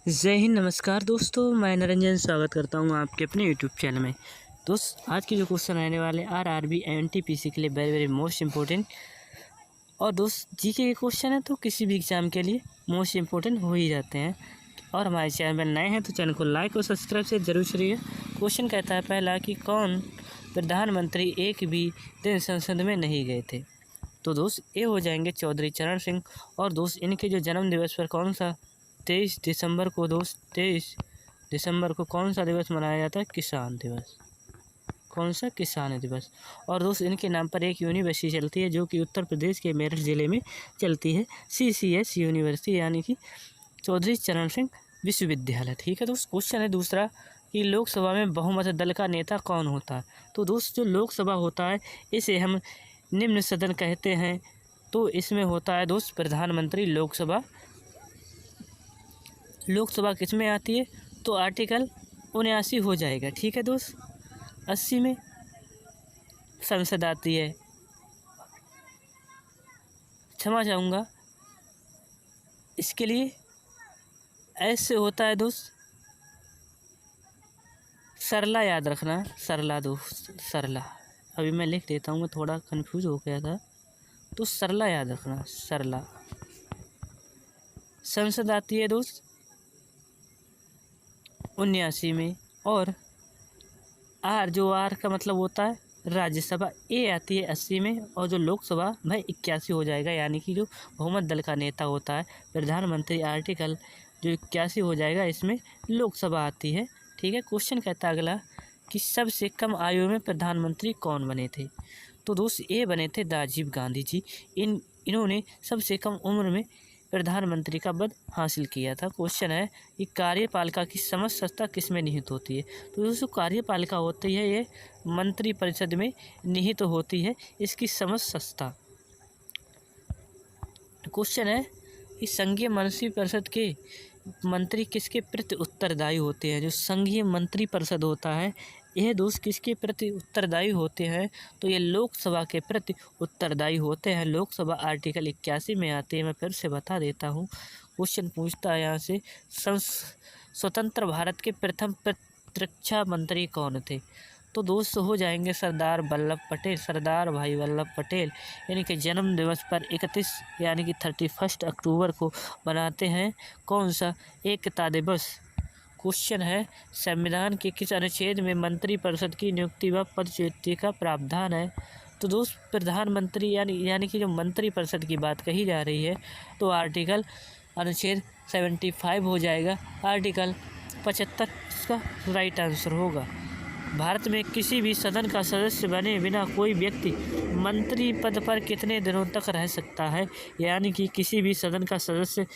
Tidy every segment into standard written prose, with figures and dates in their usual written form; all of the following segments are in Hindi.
जय हिंद। नमस्कार दोस्तों, मैं निरंजन स्वागत करता हूं आपके अपने यूट्यूब चैनल में। आज के जो क्वेश्चन रहने वाले आरआरबी एनटीपीसी के लिए वेरी वेरी मोस्ट इम्पोर्टेंट। और जीके के क्वेश्चन है तो किसी भी एग्जाम के लिए मोस्ट इम्पोर्टेंट हो ही जाते हैं। और हमारे चैनल पर नए हैं तो चैनल को लाइक और सब्सक्राइब से जरूर करिए। क्वेश्चन कहता है पहला कि कौन प्रधानमंत्री एक भी दिन संसद में नहीं गए थे। तो ये हो जाएंगे चौधरी चरण सिंह। और इनके जो जन्म दिवस पर कौन सा 23 दिसंबर को 23 दिसंबर को कौन सा दिवस मनाया जाता है? किसान दिवस। कौन सा? किसान दिवस। और इनके नाम पर एक यूनिवर्सिटी चलती है जो कि उत्तर प्रदेश के मेरठ ज़िले में चलती है, CCS यूनिवर्सिटी, यानी कि चौधरी चरण सिंह विश्वविद्यालय। ठीक है क्वेश्चन है दूसरा कि लोकसभा में बहुमत दल का नेता कौन होता है। तो जो लोकसभा होता है इसे हम निम्न सदन कहते हैं। तो इसमें होता है प्रधानमंत्री। लोकसभा किस में आती है? तो आर्टिकल 79 हो जाएगा। ठीक है 80 में संसद आती है। क्षमा चाहूँगा इसके लिए। ऐसे होता है सरला, याद रखना, सरला सरला। अभी मैं लिख देता हूँ, मैं थोड़ा कंफ्यूज हो गया था, तो सरला याद रखना, सरला। संसद आती है 79 में। और आर का मतलब होता है राज्यसभा, ए आती है 80 में। और जो लोकसभा भाई 81 हो जाएगा, यानी कि जो बहुमत दल का नेता होता है प्रधानमंत्री, आर्टिकल जो 81 हो जाएगा, इसमें लोकसभा आती है। ठीक है। क्वेश्चन कहता है अगला कि सबसे कम आयु में प्रधानमंत्री कौन बने थे। तो ये बने थे राजीव गांधी जी। इन्होंने सबसे कम उम्र में प्रधानमंत्री का पद हासिल किया था। क्वेश्चन है कि कार्यपालिका की समस्त सत्ता किस में निहित होती है। तो कार्यपालिका होती है ये मंत्री परिषद में निहित होती है, इसकी समस्त सत्ता। क्वेश्चन है कि संघीय मंत्री परिषद के मंत्री किसके प्रति उत्तरदायी होते हैं। जो संघीय मंत्री परिषद होता है यह किसके प्रति उत्तरदायी होते हैं? तो ये लोकसभा के प्रति उत्तरदायी होते हैं। लोकसभा आर्टिकल 81 में आते हैं। मैं फिर से बता देता हूँ। क्वेश्चन पूछता है यहाँ से, स्वतंत्र भारत के प्रथम प्रतिरक्षा मंत्री कौन थे। तो हो जाएंगे सरदार वल्लभ पटेल, सरदार भाई वल्लभ पटेल। इनके जन्म दिवस पर 31 यानी कि 31 अक्टूबर को मनाते हैं कौन सा? एकता दिवस। क्वेश्चन है संविधान के किस अनुच्छेद में मंत्री परिषद की नियुक्ति व पदच्युति का प्रावधान है। तो प्रधानमंत्री यानी कि जो मंत्री परिषद की बात कही जा रही है, तो आर्टिकल अनुच्छेद 75 हो जाएगा। आर्टिकल 75 इसका राइट आंसर होगा। भारत में किसी भी सदन का सदस्य बने बिना कोई व्यक्ति मंत्री पद पर कितने दिनों तक रह सकता है। यानी कि किसी भी सदन का सदस्य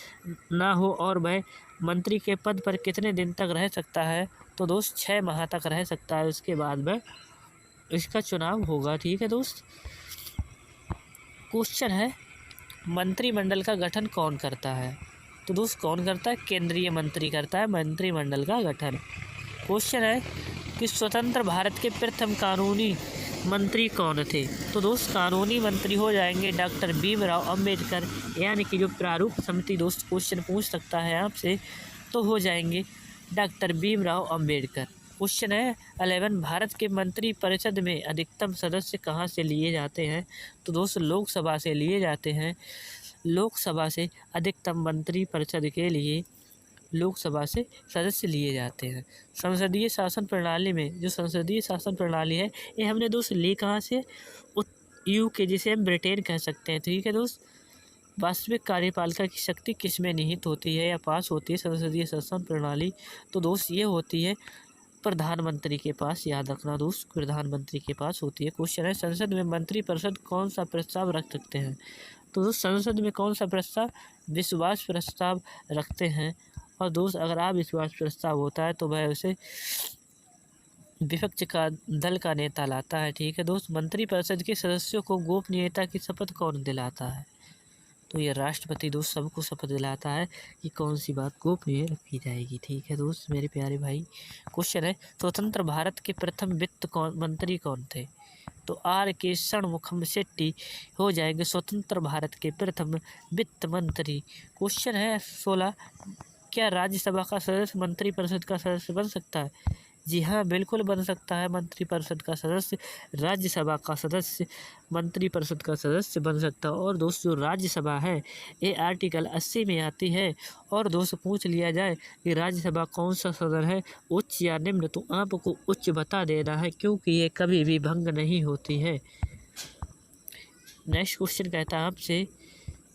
ना हो और वह मंत्री के पद पर कितने दिन तक रह सकता है। तो 6 माह तक रह सकता है। उसके बाद वह इसका चुनाव होगा। ठीक है क्वेश्चन है मंत्रिमंडल का गठन कौन करता है। तो कौन करता है? केंद्रीय मंत्री करता है मंत्रिमंडल का गठन। क्वेश्चन है कि स्वतंत्र भारत के प्रथम कानूनी मंत्री कौन थे। तो कानूनी मंत्री हो जाएंगे डॉक्टर भीमराव अंबेडकर, यानी कि जो प्रारूप समिति क्वेश्चन पूछ सकता है आपसे, तो हो जाएंगे डॉक्टर भीमराव अंबेडकर। क्वेश्चन है 11, भारत के मंत्री परिषद में अधिकतम सदस्य कहाँ से लिए जाते हैं। तो लोकसभा से लिए जाते हैं। लोकसभा से अधिकतम मंत्री परिषद के लिए लोकसभा से सदस्य लिए जाते हैं। संसदीय शासन प्रणाली में जो संसदीय शासन प्रणाली है ये हमने ली कहाँ से? UK, जिसे हम ब्रिटेन कह सकते हैं। ठीक है वास्तविक कार्यपालिका की शक्ति किस में निहित होती है या पास होती है संसदीय शासन प्रणाली। तो ये होती है प्रधानमंत्री के पास। याद रखना प्रधानमंत्री के पास होती है। क्वेश्चन है संसद में मंत्री परिषद कौन सा प्रस्ताव रख सकते हैं। तो संसद में कौन सा प्रस्ताव? विश्वास प्रस्ताव रखते हैं। और अगर अविश्वास प्रस्ताव होता है तो वह उसे विपक्ष का दल का नेता लाता है। ठीक है मंत्री परिषद के सदस्यों को गोपनीयता की शपथ कौन दिलाता है। तो ये राष्ट्रपति सबको शपथ दिलाता है कि कौन सी बात गोपनीय रखी जाएगी। ठीक है मेरे प्यारे भाई। क्वेश्चन है स्वतंत्र भारत के प्रथम वित्त मंत्री कौन थे। तो R.K. षणमुखम शेट्टी हो जाएंगे स्वतंत्र भारत के प्रथम वित्त मंत्री। क्वेश्चन है 16, क्या राज्यसभा का सदस्य मंत्रिपरिषद का सदस्य बन सकता है? जी हाँ, बिल्कुल बन सकता है। मंत्रिपरिषद का सदस्य, राज्यसभा का सदस्य, मंत्रिपरिषद का सदस्य बन सकता है। और दोस्त जो राज्यसभा है ये आर्टिकल 80 में आती है। और दोस्त पूछ लिया जाए कि राज्यसभा कौन सा सदन है, उच्च या निम्न, तो आपको उच्च बता देना है, क्योंकि ये कभी भी भंग नहीं होती है। नेक्स्ट क्वेश्चन कहता है आपसे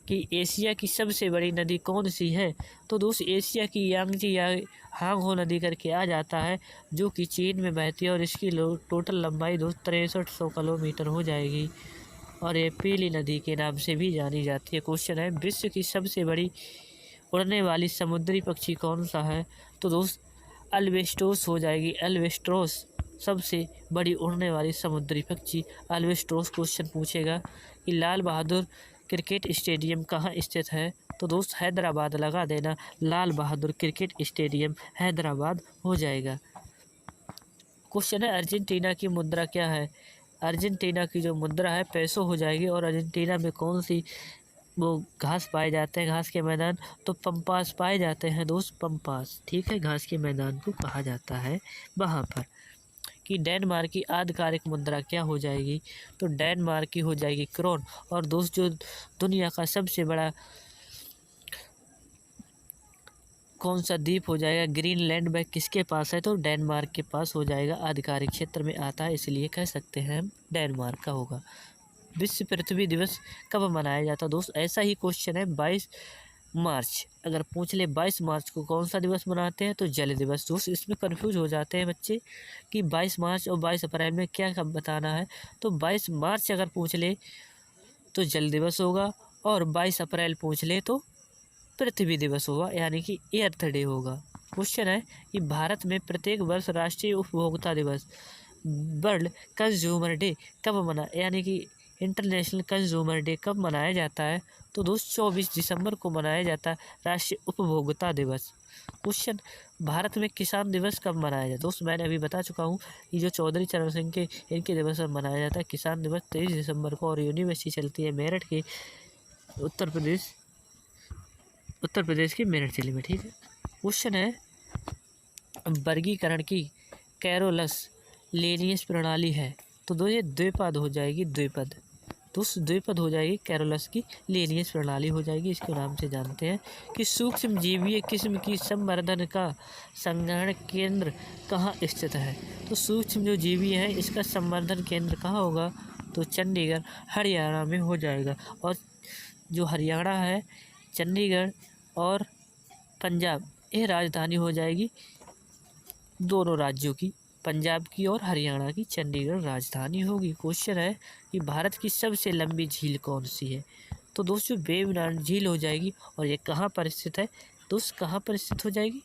कि एशिया की सबसे बड़ी नदी कौन सी है? तो दोस्त एशिया की यांगजी या हांगहो नदी करके आ जाता है, जो कि चीन में बहती है और इसकी टोटल लंबाई दोस्त 6300 किलोमीटर हो जाएगी और ये पीली नदी के नाम से भी जानी जाती है। क्वेश्चन है, विश्व की सबसे बड़ी उड़ने वाली समुद्री पक्षी कौन सा है? तो दोस्त अल्बेस्टोस हो जाएगी। अल्बेस्ट्रोस सबसे बड़ी उड़ने वाली समुद्री पक्षी अल्बेस्ट्रोस। क्वेश्चन पूछेगा कि लाल बहादुर क्रिकेट स्टेडियम कहाँ स्थित है? तो दोस्त हैदराबाद लगा देना, लाल बहादुर क्रिकेट स्टेडियम हैदराबाद हो जाएगा। क्वेश्चन है, अर्जेंटीना की मुद्रा क्या है? अर्जेंटीना की जो मुद्रा है पैसो हो जाएगी। और अर्जेंटीना में कौन सी वो घास पाए जाते हैं, घास के मैदान? तो पंपास पाए जाते हैं दोस्त, पंपास, ठीक है, घास के मैदान को कहा जाता है वहाँ पर। कि डेनमार्क की आधिकारिक मुद्रा क्या हो जाएगी? तो डेनमार्क की हो जाएगी क्रोन। और दोस्त जो दुनिया का सबसे बड़ा कौन सा द्वीप हो जाएगा, ग्रीनलैंड, वह किसके पास है? तो डेनमार्क के पास हो जाएगा, आधिकारिक क्षेत्र में आता है, इसलिए कह सकते हैं हम डेनमार्क का होगा। विश्व पृथ्वी दिवस कब मनाया जाता है? दोस्त ऐसा ही क्वेश्चन है, 22 मार्च। अगर पूछ ले 22 मार्च को कौन सा दिवस मनाते हैं? तो जल दिवस। दोस्त इसमें कंफ्यूज हो जाते हैं बच्चे कि 22 मार्च और 22 अप्रैल में क्या कब बताना है। तो 22 मार्च अगर पूछ ले तो जल दिवस होगा, और 22 अप्रैल पूछ ले तो पृथ्वी दिवस होगा, यानी कि अर्थ डे होगा। क्वेश्चन है कि भारत में प्रत्येक वर्ष राष्ट्रीय उपभोक्ता दिवस, वर्ल्ड कंज्यूमर डे कब यानी कि इंटरनेशनल कंज्यूमर डे कब मनाया जाता है? तो दोस्त 24 दिसंबर को मनाया जाता है राष्ट्रीय उपभोक्ता दिवस। क्वेश्चन, भारत में किसान दिवस कब मनाया जाता है? दोस्त मैंने अभी बता चुका हूँ कि जो चौधरी चरण सिंह के इनके दिवस पर मनाया जाता है किसान दिवस 23 दिसंबर को। और यूनिवर्सिटी चलती है मेरठ के, उत्तर प्रदेश के मेरठ जिले में, ठीक है। क्वेश्चन है, वर्गीकरण की कैरोलस लेनियस प्रणाली है? तो दो ये द्विपद हो जाएगी, द्विपद, तो उस द्विपद हो जाएगी, कैरोलस की लेनियस प्रणाली हो जाएगी। इसके नाम से जानते हैं कि सूक्ष्म जीवीय किस्म की संवर्धन का संग्रहण केंद्र कहाँ स्थित है? तो सूक्ष्म जो जीवी है इसका संवर्धन केंद्र कहाँ होगा? तो चंडीगढ़, हरियाणा में हो जाएगा। और जो हरियाणा है, चंडीगढ़ और पंजाब, ये राजधानी हो जाएगी दोनों राज्यों की, पंजाब की और हरियाणा की चंडीगढ़ राजधानी होगी। क्वेश्चन है कि भारत की सबसे लंबी झील कौन सी है? तो दोस्तों वेवनाड झील हो जाएगी। और ये कहाँ पर स्थित है? दोस्त कहाँ पर स्थित हो जाएगी?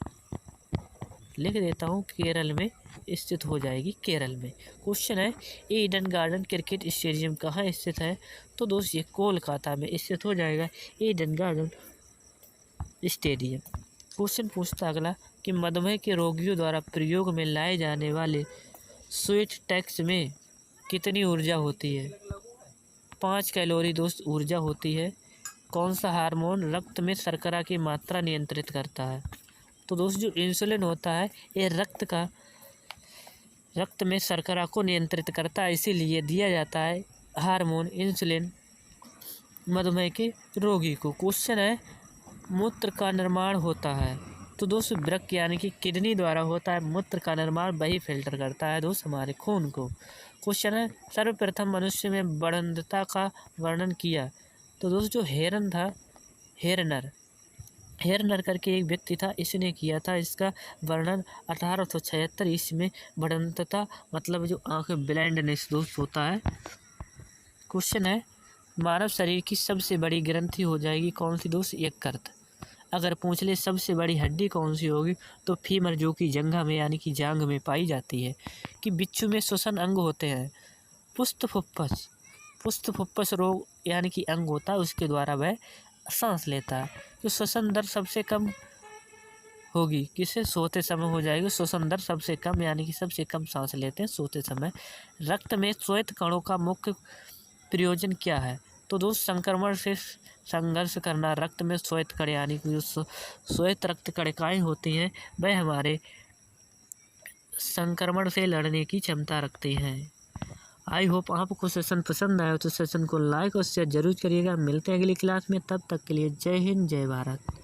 लिख देता हूँ, केरल में स्थित हो जाएगी, केरल में। क्वेश्चन है, ईडन गार्डन क्रिकेट स्टेडियम कहाँ स्थित है? तो दोस्त ये कोलकाता में स्थित हो जाएगा, ईडन गार्डन स्टेडियम। क्वेश्चन पूछता अगला कि मधुमेह के रोगियों द्वारा प्रयोग में लाए जाने वाले स्वीट टैक्स में कितनी ऊर्जा होती है? 5 कैलोरी दोस्त ऊर्जा होती है। कौन सा हार्मोन रक्त में शर्करा की मात्रा नियंत्रित करता है? तो दोस्त जो इंसुलिन होता है ये रक्त में शर्करा को नियंत्रित करता है, इसीलिए दिया जाता है हार्मोन इंसुलिन मधुमेह के रोगी को। क्वेश्चन है, मूत्र का निर्माण होता है? तो दोस्त वृक्क यानी कि किडनी द्वारा होता है मूत्र का निर्माण, वही फिल्टर करता है दोस्त हमारे खून को। क्वेश्चन है, सर्वप्रथम मनुष्य में बढ़ंतता का वर्णन किया? तो दोस्त जो हेरन था, हेरनर करके एक व्यक्ति था, इसने किया था इसका वर्णन 1876 ईस्वी में। बढ़ंतता मतलब जो आँख ब्लाइंडनेस दोस्त होता है। क्वेश्चन है, मानव शरीर की सबसे बड़ी ग्रंथि हो जाएगी कौन सी दोस्त? यकृत। अगर पूछ ले सबसे बड़ी हड्डी कौन सी होगी? तो फीमर, जो कि जंघा में यानी कि जांघ में पाई जाती है। कि बिच्छू में श्वसन अंग होते हैं? पुष्ट फुफ्फस रोग यानी कि अंग होता है, उसके द्वारा वह सांस लेता है। तो श्वसन दर सबसे कम होगी किसे? सोते समय हो जाएगी श्वसन दर सबसे कम, यानी कि सबसे कम सांस लेते हैं सोते समय। रक्त में श्वेत कणों का मुख्य प्रयोजन क्या है? तो दोस्त संक्रमण से संघर्ष करना, रक्त में श्वेत कण यानी कि जो श्वेत रक्त कणिकाएँ होती हैं वह हमारे संक्रमण से लड़ने की क्षमता रखते हैं। आई होप आपको सेशन पसंद आया तो सेशन को लाइक और शेयर जरूर करिएगा। मिलते हैं अगली क्लास में, तब तक के लिए जय हिंद जय भारत।